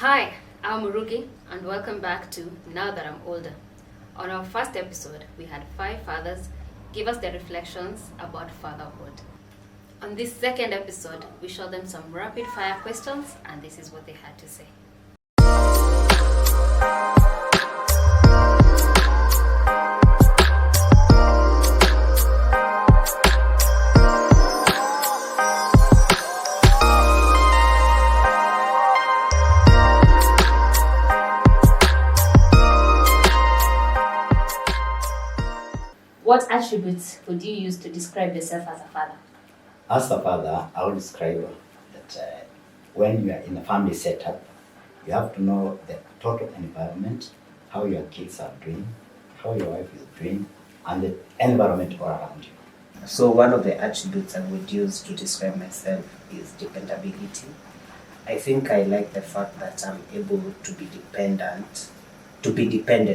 Hi, I'm Murugi, and welcome back to Now That I'm Older. On our first episode, we had 5 fathers give us their reflections about fatherhood. On this second episode, we showed them some rapid fire questions, and this is what they had to say. What attributes would you use to describe yourself as a father? As a father, I would describe that when you are in a family setup, you have to know the total environment, how your kids are doing, how your wife is doing, and the environment all around you. So one of the attributes I would use to describe myself is dependability. I think I like the fact that I'm able to be depended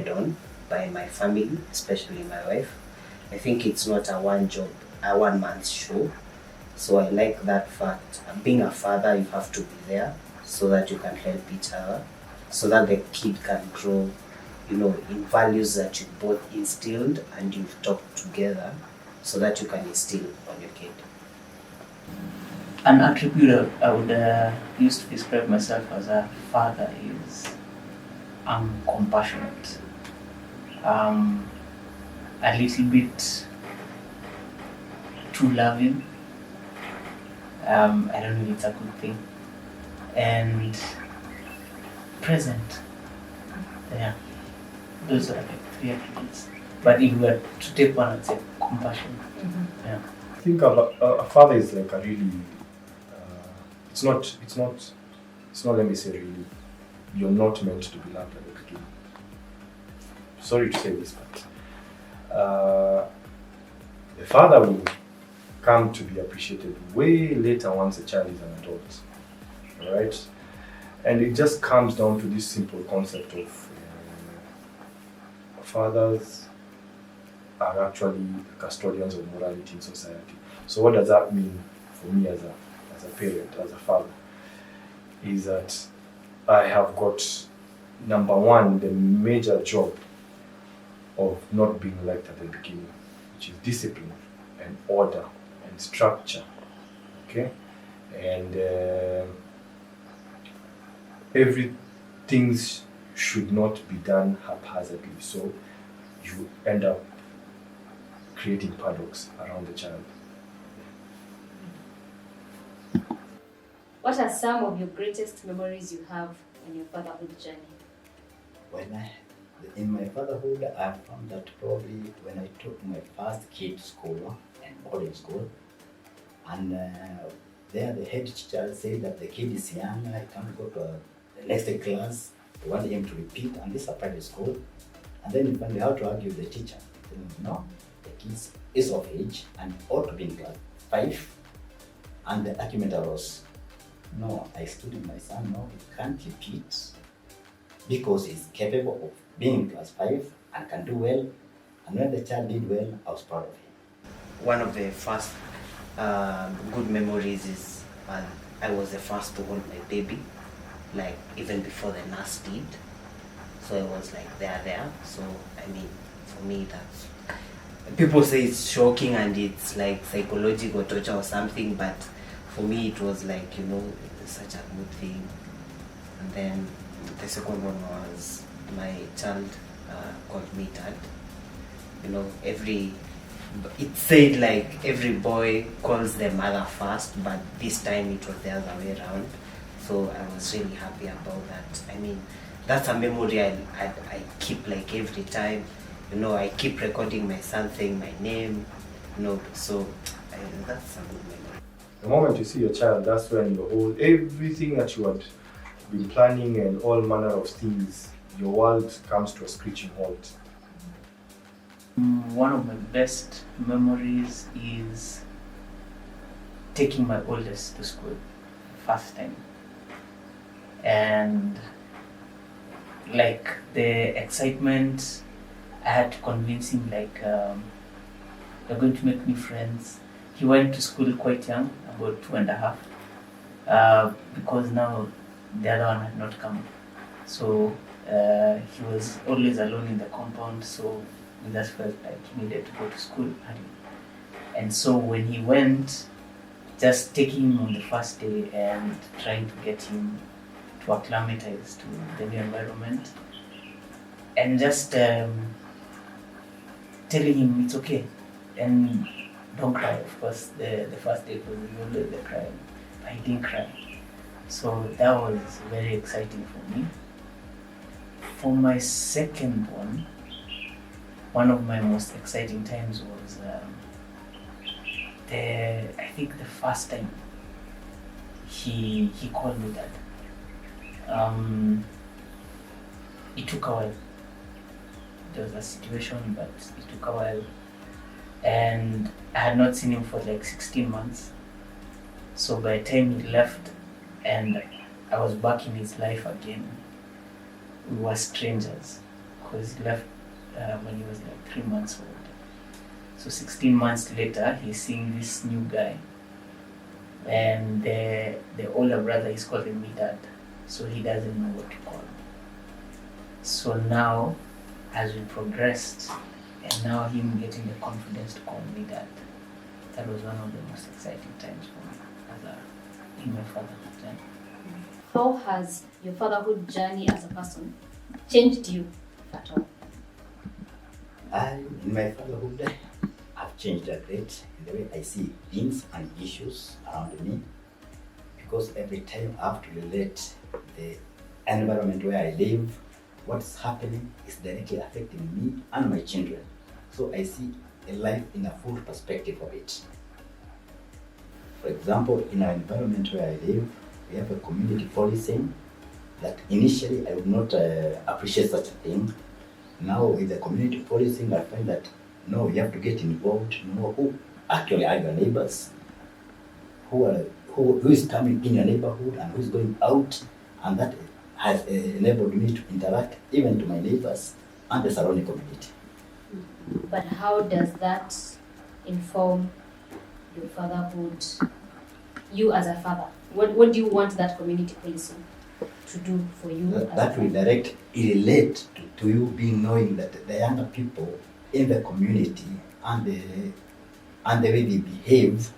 on by my family, especially my wife. I think it's not a one man's show. So I like that fact. Being a father, you have to be there so that you can help each other, so that the kid can grow, in values that you both instilled and you've talked together, so that you can instill on your kid. An attribute I would use to describe myself as a father is I'm compassionate. A little bit too loving. I don't know if it's a good thing. And present. Yeah. Those are like 3 attributes. But if we were to take one, I'd say compassion. Mm-hmm. Yeah. I think a father is like a really. It's not. Let me say really. You're not meant to be loved at the beginning. Sorry to say this, but the father will come to be appreciated way later once the child is an adult. All right, and it just comes down to this simple concept of fathers are actually custodians of morality in society. So what does that mean for me as a parent, as a father? Is that I have got, number one, the major job of not being liked at the beginning, which is discipline and order and structure. Okay? And everything should not be done haphazardly. So you end up creating paradox around the child. What are some of your greatest memories you have on your fatherhood journey? In my fatherhood, I found that probably when I took my first kid to school and boarding school, and there the head teacher said that the kid is young, I can't go to the next class. I want him to repeat, and this is a private school. And then when they had to argue with the teacher, no, the kid is of age and ought to be in class 5. And the argument arose, no, I stood in my son, no, he can't repeat because he's capable of being in class 5 and can do well. And when the child did well, I was proud of him. One of the first good memories is I was the first to hold my baby, like even before the nurse did. So I was like there. So I mean, for me that's, people say it's shocking and it's like psychological torture or something, but for me it was like, such a good thing. And then the second one was my child called me dad. It said like every boy calls their mother first, but this time it was the other way around. So I was really happy about that. I mean, that's a memory I keep like every time. I keep recording my son saying my name. So that's a good memory. The moment you see your child, that's when everything that you had been planning and all manner of things, your world comes to a screeching halt. One of my best memories is taking my oldest to school first time, and like the excitement, I had to convince him like you're going to make new friends. He went to school quite young, about 2.5, because now the other one had not come. So he was always alone in the compound, so we just felt like he needed to go to school early. And so when he went, just taking him on the first day and trying to get him to acclimatize to the new environment, and just telling him it's okay and don't cry. Of course, the first day was always the crying, but he didn't cry. So that was very exciting for me. For my second one of my most exciting times was I think the first time he called me dad. It took a while. There was a situation, but it took a while. And I had not seen him for like 16 months. So by the time he left and I was back in his life again, we were strangers because he left when he was like 3 months old. So 16 months later, he's seeing this new guy, and the older brother is calling me dad, so he doesn't know what to call me. So now, as we progressed, and now him getting the confidence to call me dad, that was one of the most exciting times for me in my fatherhood journey. How has your fatherhood journey as a person changed you at all? In my fatherhood, I've changed a great in the way I see things and issues around me, because every time I have to relate the environment where I live, what's happening is directly affecting me and my children. So I see a life in a full perspective of it. For example, in our environment where I live, we have a community policing that initially I would not appreciate such a thing. Now with the community policing, I find that no, you have to get involved, know who actually are your neighbors, who is coming in your neighborhood and who is going out, and that has enabled me to interact even to my neighbors and the surrounding community. But how does that inform your fatherhood, you as a father? What do you want that community policing to do for you? That will relate to you being knowing that the younger people in the community and the way they behave,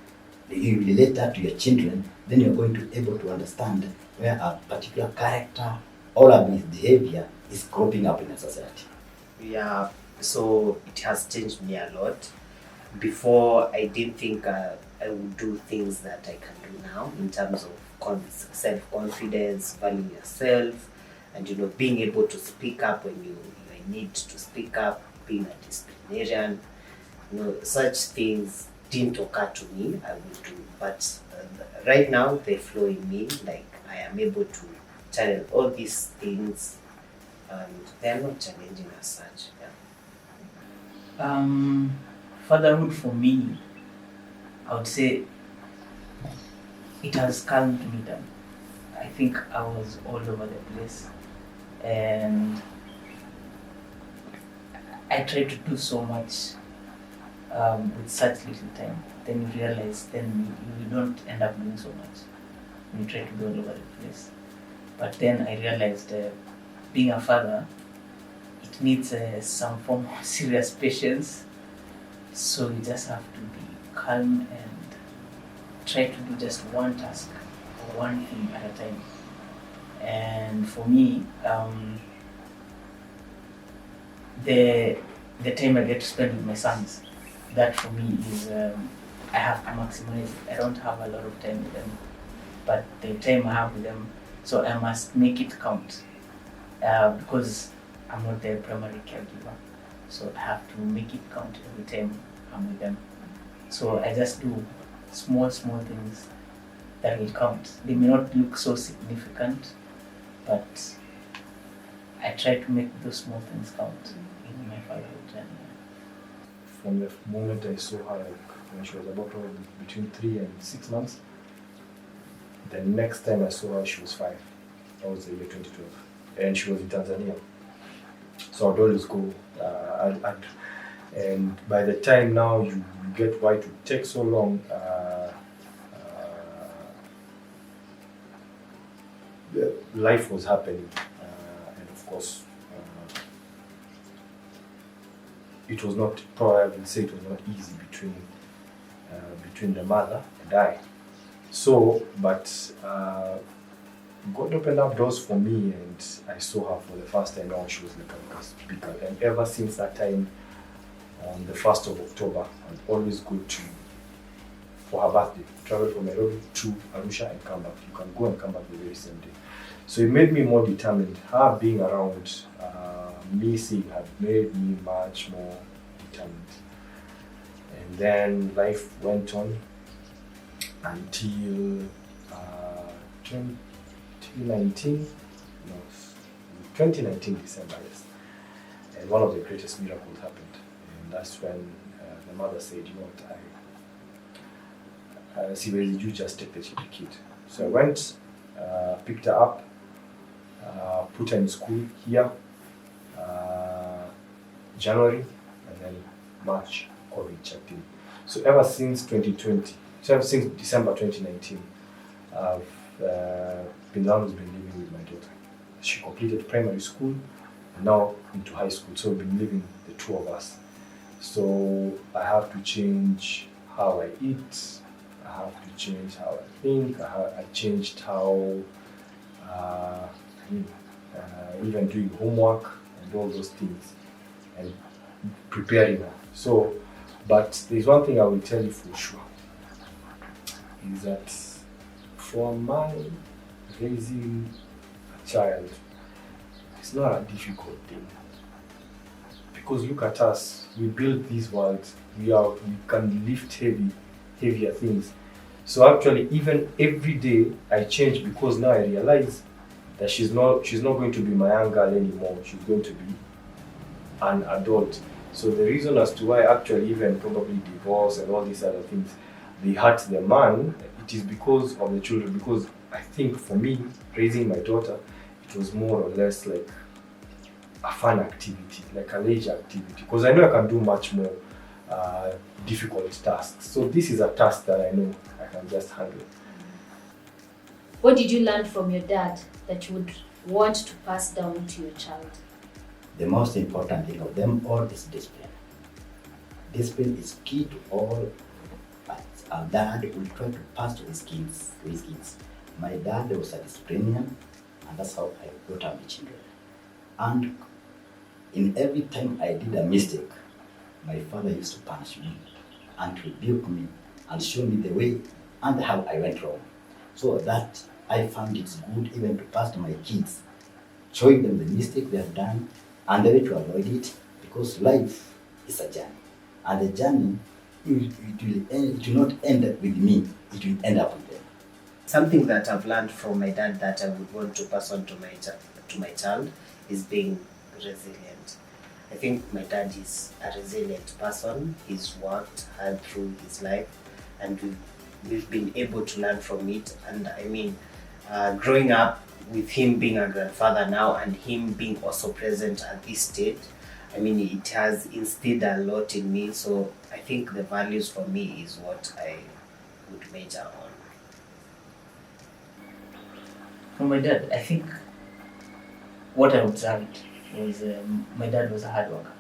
you relate that to your children, then you're going to be able to understand where a particular character or a behavior is cropping up in a society. Yeah, so it has changed me a lot. Before, I didn't think I would do things that I can do now in terms of self-confidence, valuing yourself, and being able to speak up when you need to speak up, being a disciplinarian. Such things didn't occur to me. I would do, but right now they flow in me. Like I am able to channel all these things, and they are not challenging as such. Yeah. Fatherhood for me, I would say it has calmed me down. I think I was all over the place, and I tried to do so much with such little time. Then you realize, then you don't end up doing so much. You try to go all over the place. But then I realized being a father, it needs some form of serious patience. So you just have to be calm and try to do just one task or one thing at a time. And for me, the time I get to spend with my sons, that for me is I have to maximize it. I don't have a lot of time with them, but the time I have with them, so I must make it count because I'm not their primary caregiver. So I have to make it count every time I'm with them. So I just do small things that will count. They may not look so significant, but I try to make those small things count in my fatherhood journey. From the moment I saw her, when she was about between 3 and 6 months, the next time I saw her, she was 5. That was the year 2012, and she was in Tanzania. So I'd always go, and by the time now you get why it would take so long. life was happening, and of course, it was not, probably I will say it was not easy between the mother and I. So, but God opened up doors for me, and I saw her for the first time. Now she was like a speaker, and ever since that time, on the 1st of October, I'd always go for her birthday, travel from Nairobi to Arusha and come back. You can go and come back the very same day. So it made me more determined. Her being around, me seeing her made me much more determined. And then life went on until 2019 December, yes. And one of the greatest miracles happened. And that's when the mother said, you know what, Siwezi, you just take the kid. So I went, picked her up, put her in school here, January, and then March, COVID checked in. So ever since December 2019, I've been living with my daughter. She completed primary school and now into high school, so we've been living, the two of us. So I have to change how I eat, I have to change how I think, I changed how, even doing homework and all those things, and preparing her. So, but there's one thing I will tell you for sure, is that for a man raising a child, it's not a difficult thing. Because look at us, we built this world, we can lift heavier things. So actually, even every day I change, because now I realize that she's not going to be my young girl anymore. She's going to be an adult. So the reason as to why actually even probably divorce and all these other things, they hurt the man, it is because of the children. Because I think for me, raising my daughter, it was more or less like a fun activity, like a leisure activity. Because I know I can do much more difficult tasks. So this is a task that I know I can just handle. What did you learn from your dad that you would want to pass down to your child? The most important thing of them all is discipline. Discipline is key to all, but our dad will try to pass to his kids. My dad was a disciplinarian, and that's how I brought up my children. And in every time I did a mistake, my father used to punish me and rebuke me and show me the way and how I went wrong. So that I found it good even to pass to my kids, showing them the mistake they have done and the way to avoid it, because life is a journey. And the journey, it will not end up with me, it will end up with them. Something that I've learned from my dad that I would want to pass on to my child is being resilient. I think my dad is a resilient person. He's worked hard through his life, and we've been able to learn from it. And I mean, growing up with him being a grandfather now and him being also present at this stage, I mean, it has instilled a lot in me. So I think the values for me is what I would major on. From my dad, I think what I observed was my dad was a hard worker.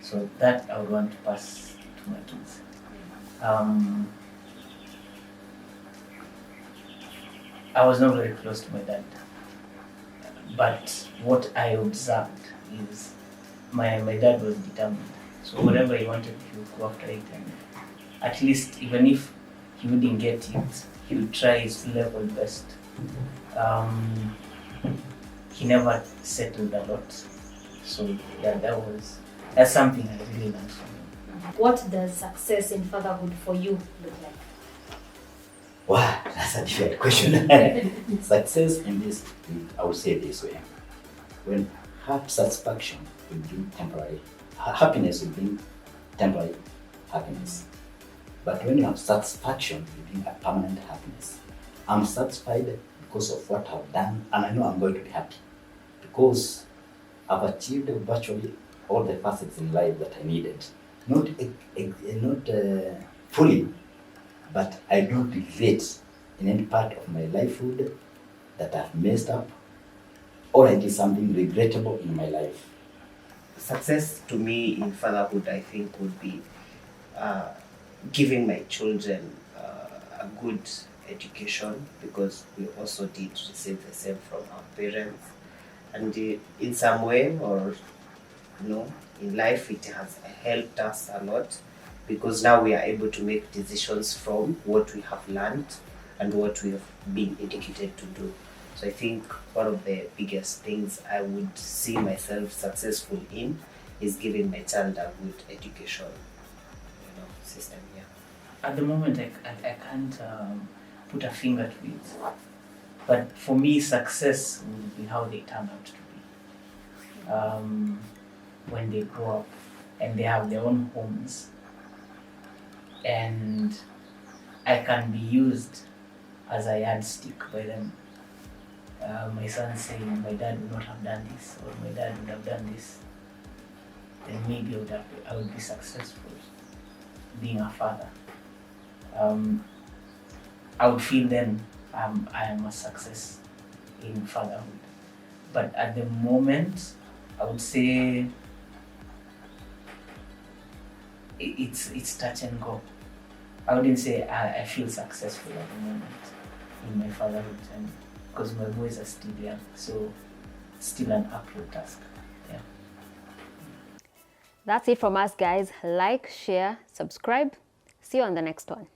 So that I would want to pass to my kids. I was not very close to my dad, but what I observed is my dad was determined. So whatever he wanted, he would go after it, and at least even if he wouldn't get it, he would try his level best. He never settled a lot. So that's something I really learned from him. What does success in fatherhood for you look like? Wow, that's a difficult question. Success in this, I would say this way. When satisfaction will bring temporary, happiness will bring temporary happiness. But when you have satisfaction, you bring a permanent happiness. I'm satisfied because of what I've done, and I know I'm going to be happy because I've achieved virtually all the facets in life that I needed. Not fully, but I don't regret in any part of my lifehood that I've messed up or I did something regrettable in my life. Success to me in fatherhood, I think, would be giving my children a good education, because we also did receive the same from our parents, and in some way or in life it has helped us a lot, because now we are able to make decisions from what we have learned and what we have been educated to do. So I think one of the biggest things I would see myself successful in is giving my child a good education system. Yeah. At the moment, I can't put a finger to it. But for me, success would be how they turn out to be. When they grow up and they have their own homes, and I can be used as a yardstick by them. My son saying, my dad would not have done this, or my dad would have done this, then maybe I would be successful being a father. I would feel then I am a success in fatherhood. But at the moment, I would say it's touch and go. I wouldn't say I feel successful at the moment in my fatherhood, and because my boys are still young, so it's still an uphill task. Yeah. That's it from us, guys. Like, share, subscribe. See you on the next one.